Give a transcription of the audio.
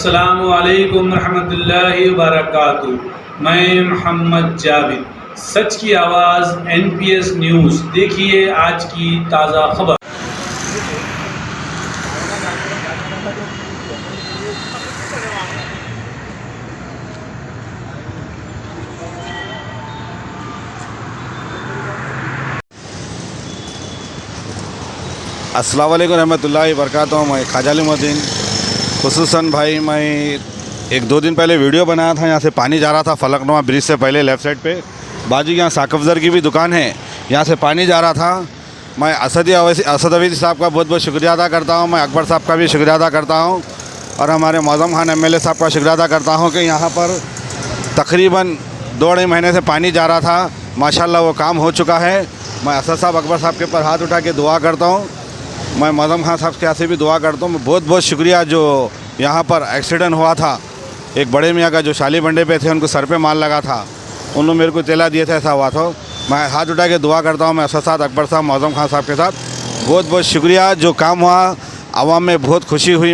अस्सलामु अलैकुम रहमतुल्लाहि व बरकातुहू। मैं मोहम्मद जावेद, सच की आवाज़ NPS न्यूज़। देखिए आज की ताज़ा खबर। अस्सलाम वालेकुम रहमतुल्लाहि व बरकातुहू। मैं ख्वाजा अलीमुद्दीन खुसूसन भाई, मैं एक दो दिन पहले वीडियो बनाया था। यहाँ से पानी जा रहा था फलकनुमा ब्रिज से पहले लेफ़्ट साइड पे। बाजू यहाँ साकफ़ज़र की भी दुकान है, यहाँ से पानी जा रहा था। मैं असद अवैसी साहब का बहुत बहुत शुक्रिया अदा करता हूँ। मैं अकबर साहब का भी शुक्रिया अदा करता हूँ और हमारे मौज़म खान MLA साहब का शुक्रिया अदा करता हूँ कि यहाँ पर तकरीबन 2 महीने से पानी जा रहा था। माशाल्लाह वो काम हो चुका है। मैं असद साहब अकबर साहब के ऊपर हाथ उठा के दुआ करता हूँ। मैं मौज़म खान साहब के यहाँ से भी दुआ करता हूँ। बहुत बहुत शुक्रिया। जो यहाँ पर एक्सीडेंट हुआ था, एक बड़े मियाँ का जो शाली बंडे पे थे, उनको सर पे मार लगा था, उन्होंने मेरे को इत्तला दिए थे ऐसा हुआ था। मैं हाथ उठा के दुआ करता हूँ। मैं असद साहब, अकबर साहब, मौज़म खान साहब के साथ बहुत बहुत शुक्रिया। जो काम हुआ आवाम में बहुत खुशी हुई।